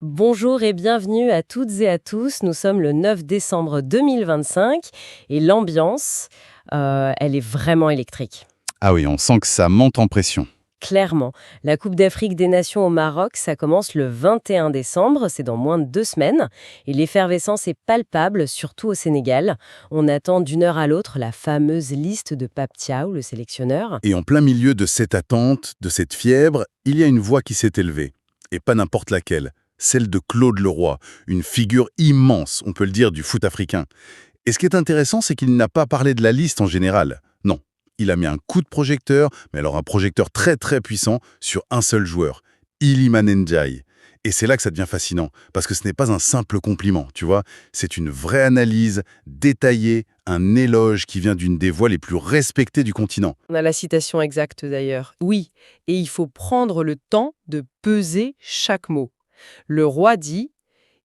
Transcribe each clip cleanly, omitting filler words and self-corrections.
Bonjour et bienvenue à toutes et à tous. Nous sommes le 9 décembre 2025 et l'ambiance, elle est vraiment électrique. Ah oui, on sent que ça monte en pression. Clairement, la Coupe d'Afrique des Nations au Maroc, ça commence le 21 décembre, c'est dans moins de 2 semaines. Et l'effervescence est palpable, surtout au Sénégal. On attend d'une heure à l'autre la fameuse liste de Pape Thiaw, le sélectionneur. Et en plein milieu de cette attente, de cette fièvre, il y a une voix qui s'est élevée. Et pas n'importe laquelle. Celle de Claude Leroy, une figure immense, on peut le dire, du foot africain. Et ce qui est intéressant, c'est qu'il n'a pas parlé de la liste en général. Non, il a mis un coup de projecteur, mais alors un projecteur très très puissant, sur un seul joueur, Iliman Ndiaye. Et c'est là que ça devient fascinant, parce que ce n'est pas un simple compliment, tu vois. C'est une vraie analyse, détaillée, un éloge qui vient d'une des voix les plus respectées du continent. On a la citation exacte d'ailleurs. Oui, et il faut prendre le temps de peser chaque mot. Le roi dit: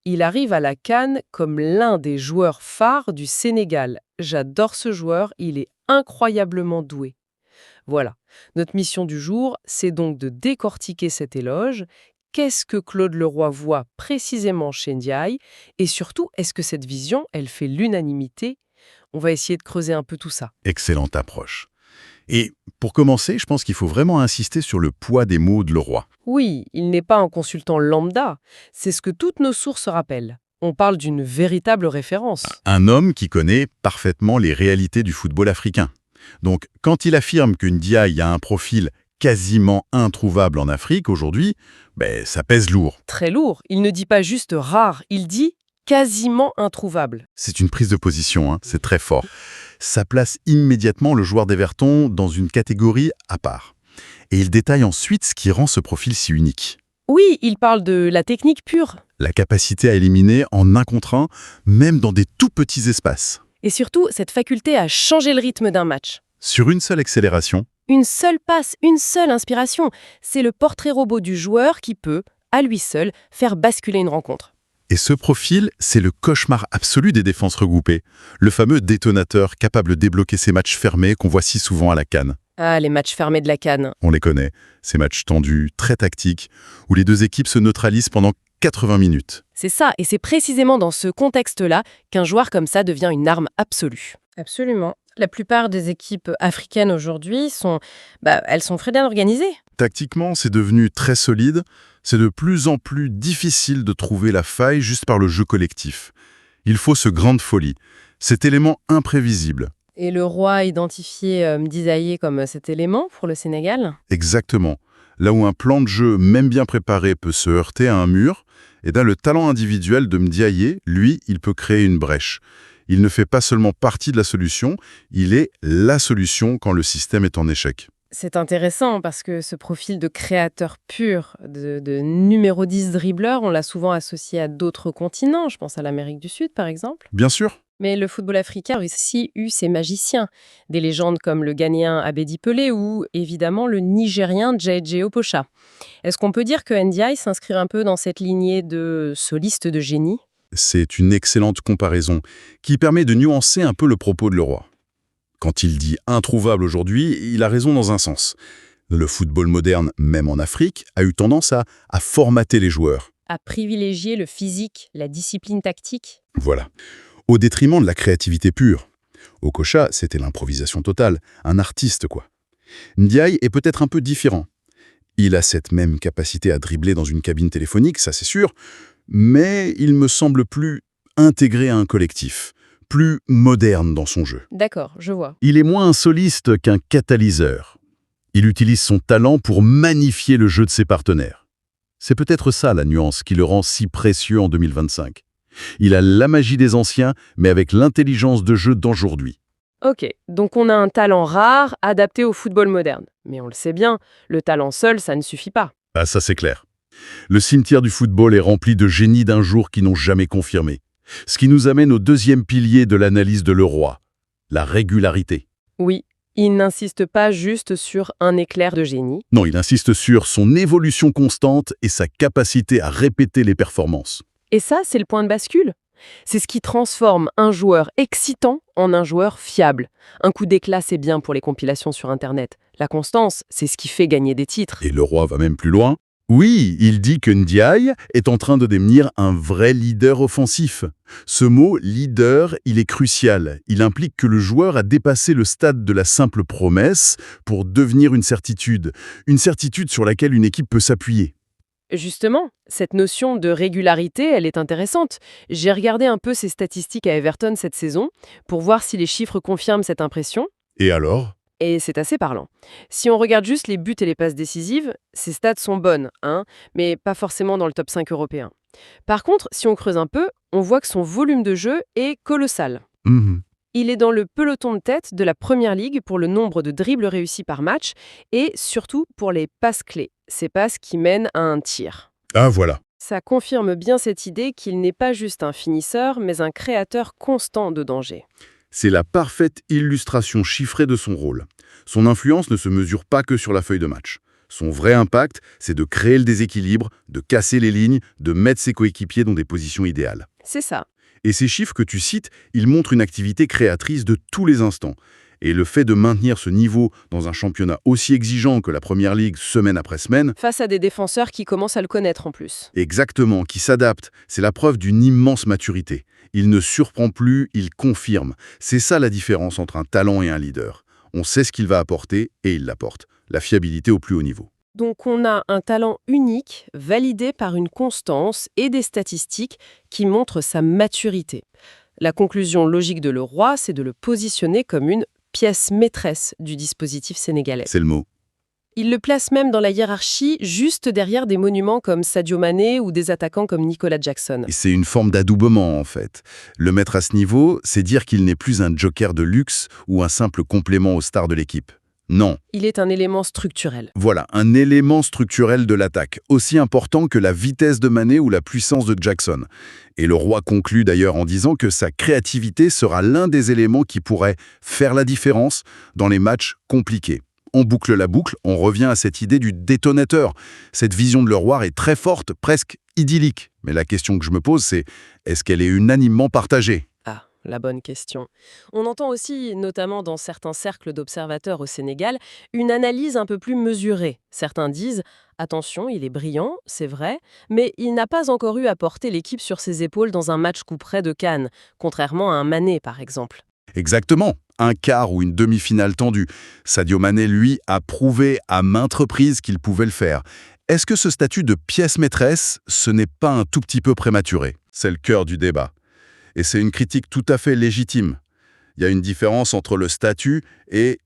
il arrive à la CAN comme l'un des joueurs phares du Sénégal. J'adore ce joueur, il est incroyablement doué. Voilà. Notre mission du jour, c'est donc de décortiquer cet éloge. Qu'est-ce que Claude Leroy voit précisément chez Ndiaye? Et surtout, est-ce que cette vision, elle fait l'unanimité? On va essayer de creuser un peu tout ça. Excellente approche. Et pour commencer, je pense qu'il faut vraiment insister sur le poids des mots de Leroy. Oui, il n'est pas un consultant lambda. C'est ce que toutes nos sources rappellent. On parle d'une véritable référence. Un homme qui connaît parfaitement les réalités du football africain. Donc, quand il affirme que Ndiaye a un profil quasiment introuvable en Afrique aujourd'hui, ça pèse lourd. Très lourd. Il ne dit pas juste rare, il dit quasiment introuvable. C'est une prise de position, c'est très fort. Ça place immédiatement le joueur d'Everton dans une catégorie à part. Et il détaille ensuite ce qui rend ce profil si unique. Oui, il parle de la technique pure. La capacité à éliminer en un contre un, même dans des tout petits espaces. Et surtout, cette faculté à changer le rythme d'un match. Sur une seule accélération. Une seule passe, une seule inspiration. C'est le portrait robot du joueur qui peut, à lui seul, faire basculer une rencontre. Et ce profil, c'est le cauchemar absolu des défenses regroupées. Le fameux détonateur capable de débloquer ces matchs fermés qu'on voit si souvent à la CAN. Ah, les matchs fermés de la CAN. On les connaît, ces matchs tendus, très tactiques, où les deux équipes se neutralisent pendant 80 minutes. C'est ça, et c'est précisément dans ce contexte-là qu'un joueur comme ça devient une arme absolue. Absolument. La plupart des équipes africaines aujourd'hui elles sont très bien organisées. Tactiquement, c'est devenu très solide. C'est de plus en plus difficile de trouver la faille juste par le jeu collectif. Il faut ce grain de folie, cet élément imprévisible. Et le roi a identifié Mdizaye comme cet élément pour le Sénégal? Exactement. Là où un plan de jeu, même bien préparé, peut se heurter à un mur, le talent individuel de Ndiaye, lui, il peut créer une brèche. Il ne fait pas seulement partie de la solution, il est la solution quand le système est en échec. C'est intéressant parce que ce profil de créateur pur, de numéro 10 dribbleur, on l'a souvent associé à d'autres continents. Je pense à l'Amérique du Sud, par exemple. Bien sûr. Mais le football africain a aussi eu ses magiciens. Des légendes comme le Ghanéen Abedi Pelé ou, évidemment, le Nigérien J.J. Okocha. Est-ce qu'on peut dire que Ndiaye s'inscrit un peu dans cette lignée de solistes de génie? C'est une excellente comparaison qui permet de nuancer un peu le propos de Leroy. Quand il dit « introuvable aujourd'hui », il a raison dans un sens. Le football moderne, même en Afrique, a eu tendance à formater les joueurs. À privilégier le physique, la discipline tactique? Voilà. Au détriment de la créativité pure. Okocha, c'était l'improvisation totale, un artiste quoi. Ndiaye est peut-être un peu différent. Il a cette même capacité à dribbler dans une cabine téléphonique, ça c'est sûr, mais il me semble plus intégré à un collectif, plus moderne dans son jeu. D'accord, je vois. Il est moins un soliste qu'un catalyseur. Il utilise son talent pour magnifier le jeu de ses partenaires. C'est peut-être ça la nuance qui le rend si précieux en 2025. Il a la magie des anciens, mais avec l'intelligence de jeu d'aujourd'hui. Ok, donc on a un talent rare adapté au football moderne. Mais on le sait bien, le talent seul, ça ne suffit pas. Ah, ça c'est clair. Le cimetière du football est rempli de génies d'un jour qui n'ont jamais confirmé. Ce qui nous amène au deuxième pilier de l'analyse de Leroy, la régularité. Oui, il n'insiste pas juste sur un éclair de génie. Non, il insiste sur son évolution constante et sa capacité à répéter les performances. Et ça, c'est le point de bascule. C'est ce qui transforme un joueur excitant en un joueur fiable. Un coup d'éclat, c'est bien pour les compilations sur Internet. La constance, c'est ce qui fait gagner des titres. Et Leroy va même plus loin. Oui, il dit que Ndiaye est en train de devenir un vrai leader offensif. Ce mot « leader », il est crucial. Il implique que le joueur a dépassé le stade de la simple promesse pour devenir une certitude sur laquelle une équipe peut s'appuyer. Justement, cette notion de régularité, elle est intéressante. J'ai regardé un peu ses statistiques à Everton cette saison pour voir si les chiffres confirment cette impression, Et alors? et c'est assez parlant. Si on regarde juste les buts et les passes décisives, ses stats sont bonnes, hein, mais pas forcément dans le top 5 européen. Par contre, si on creuse un peu, on voit que son volume de jeu est colossal. Mhm. Il est dans le peloton de tête de la Première Ligue pour le nombre de dribbles réussis par match et surtout pour les passes clés, ces passes qui mènent à un tir. Ah voilà. Ça confirme bien cette idée qu'il n'est pas juste un finisseur, mais un créateur constant de danger. C'est la parfaite illustration chiffrée de son rôle. Son influence ne se mesure pas que sur la feuille de match. Son vrai impact, c'est de créer le déséquilibre, de casser les lignes, de mettre ses coéquipiers dans des positions idéales. C'est ça. Et ces chiffres que tu cites, ils montrent une activité créatrice de tous les instants. Et le fait de maintenir ce niveau dans un championnat aussi exigeant que la Première Ligue semaine après semaine, Face à des défenseurs qui commencent à le connaître en plus. exactement, qui s'adapte, c'est la preuve d'une immense maturité. Il ne surprend plus, il confirme. C'est ça la différence entre un talent et un leader. On sait ce qu'il va apporter et il l'apporte. La fiabilité au plus haut niveau. Donc on a un talent unique, validé par une constance et des statistiques qui montrent sa maturité. La conclusion logique de Leroy, c'est de le positionner comme une pièce maîtresse du dispositif sénégalais. C'est le mot. Il le place même dans la hiérarchie, juste derrière des monuments comme Sadio Mané ou des attaquants comme Nicolas Jackson. Et c'est une forme d'adoubement, en fait. Le mettre à ce niveau, c'est dire qu'il n'est plus un joker de luxe ou un simple complément aux stars de l'équipe. Non. Il est un élément structurel. Voilà, un élément structurel de l'attaque, aussi important que la vitesse de Mané ou la puissance de Jackson. Et le roi conclut d'ailleurs en disant que sa créativité sera l'un des éléments qui pourrait faire la différence dans les matchs compliqués. On boucle la boucle, on revient à cette idée du détonateur. Cette vision de Leroy est très forte, presque idyllique. Mais la question que je me pose, c'est est-ce qu'elle est unanimement partagée ? Ah, la bonne question. On entend aussi, notamment dans certains cercles d'observateurs au Sénégal, une analyse un peu plus mesurée. Certains disent « Attention, il est brillant, c'est vrai, mais il n'a pas encore eu à porter l'équipe sur ses épaules dans un match coup-près de Cannes, contrairement à un Mané, par exemple. » Exactement, un quart ou une demi-finale tendue. Sadio Mané, lui, a prouvé à maintes reprises qu'il pouvait le faire. Est-ce que ce statut de pièce maîtresse, ce n'est pas un tout petit peu prématuré ? C'est le cœur du débat. Et c'est une critique tout à fait légitime. Il y a une différence entre le statut et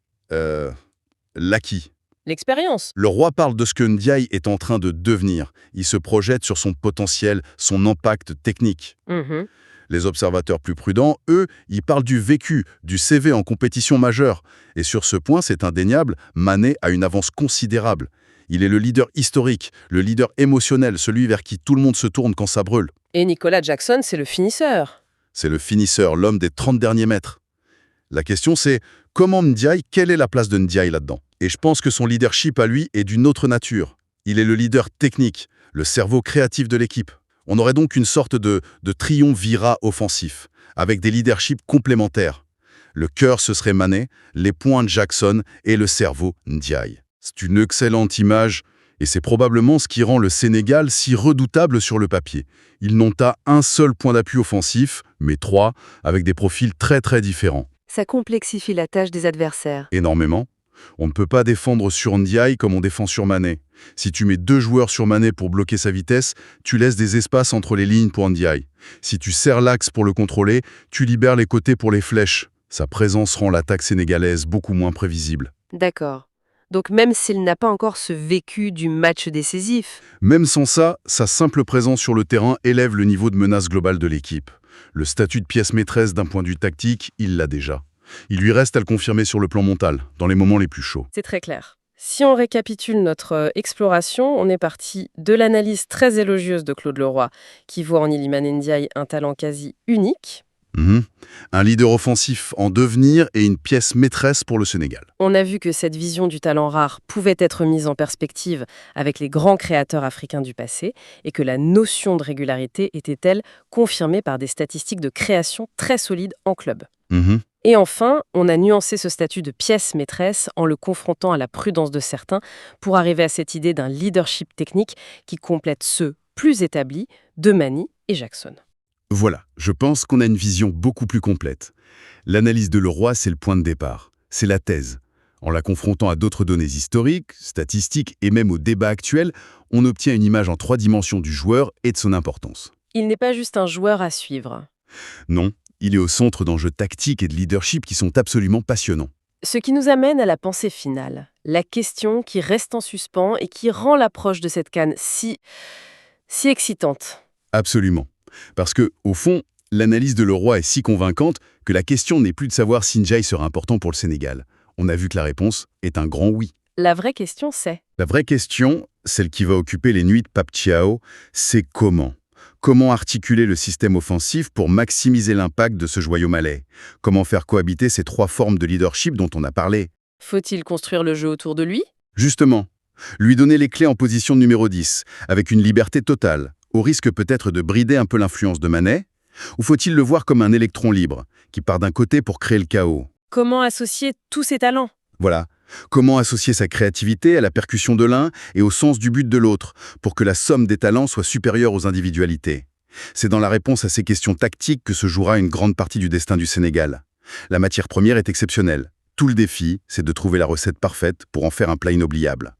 l'acquis. L'expérience. Le roi parle de ce que Ndiaye est en train de devenir. Il se projette sur son potentiel, son impact technique. Mhm. Les observateurs plus prudents, eux, ils parlent du vécu, du CV en compétition majeure. Et sur ce point, c'est indéniable, Mané a une avance considérable. Il est le leader historique, le leader émotionnel, celui vers qui tout le monde se tourne quand ça brûle. Et Nicolas Jackson, c'est le finisseur. C'est le finisseur, l'homme des 30 derniers mètres. La question c'est, comment Ndiaye, quelle est la place de Ndiaye là-dedans ? Et je pense que son leadership à lui est d'une autre nature. Il est le leader technique, le cerveau créatif de l'équipe. On aurait donc une sorte de triumvirat offensif, avec des leaderships complémentaires. Le cœur, ce serait Mané, les poings Jackson et le cerveau Ndiaye. C'est une excellente image, et c'est probablement ce qui rend le Sénégal si redoutable sur le papier. Ils n'ont pas un seul point d'appui offensif, mais 3, avec des profils très très différents. Ça complexifie la tâche des adversaires. Énormément. On ne peut pas défendre sur Ndiaye comme on défend sur Mané. Si tu mets 2 joueurs sur Mané pour bloquer sa vitesse, tu laisses des espaces entre les lignes pour Ndiaye. Si tu serres l'axe pour le contrôler, tu libères les côtés pour les flèches. Sa présence rend l'attaque sénégalaise beaucoup moins prévisible. D'accord. Donc même s'il n'a pas encore ce vécu du match décisif, Même sans ça, sa simple présence sur le terrain élève le niveau de menace globale de l'équipe. Le statut de pièce maîtresse d'un point de vue tactique, il l'a déjà. Il lui reste à le confirmer sur le plan mental, dans les moments les plus chauds. C'est très clair. Si on récapitule notre exploration, on est parti de l'analyse très élogieuse de Claude Leroy, qui voit en Iliman Ndiaye un talent quasi unique. Un leader offensif en devenir et une pièce maîtresse pour le Sénégal. On a vu que cette vision du talent rare pouvait être mise en perspective avec les grands créateurs africains du passé et que la notion de régularité était, elle, confirmée par des statistiques de création très solides en club. Et enfin, on a nuancé ce statut de pièce maîtresse en le confrontant à la prudence de certains pour arriver à cette idée d'un leadership technique qui complète ceux plus établis de Mani et Jackson. Voilà, je pense qu'on a une vision beaucoup plus complète. L'analyse de Leroy, c'est le point de départ. C'est la thèse. En la confrontant à d'autres données historiques, statistiques et même au débat actuel, on obtient une image en 3 dimensions du joueur et de son importance. Il n'est pas juste un joueur à suivre. Non, il est au centre d'enjeux tactiques et de leadership qui sont absolument passionnants. Ce qui nous amène à la pensée finale, la question qui reste en suspens et qui rend l'approche de cette CAN si excitante. Absolument. Parce que, au fond, l'analyse de Leroy est si convaincante que la question n'est plus de savoir si Ndiaye sera important pour le Sénégal. On a vu que la réponse est un grand oui. La vraie question, c'est... La vraie question, celle qui va occuper les nuits de Pape Thiaw, c'est comment ? Comment articuler le système offensif pour maximiser l'impact de ce joyau malais? Comment faire cohabiter ces 3 formes de leadership dont on a parlé? Faut-il construire le jeu autour de lui? Justement, lui donner les clés en position numéro 10, avec une liberté totale, au risque peut-être de brider un peu l'influence de Manet? Ou faut-il le voir comme un électron libre, qui part d'un côté pour créer le chaos? Comment associer tous ces talents? Voilà. Comment associer sa créativité à la percussion de l'un et au sens du but de l'autre, pour que la somme des talents soit supérieure aux individualités? C'est dans la réponse à ces questions tactiques que se jouera une grande partie du destin du Sénégal. La matière première est exceptionnelle. Tout le défi, c'est de trouver la recette parfaite pour en faire un plat inoubliable.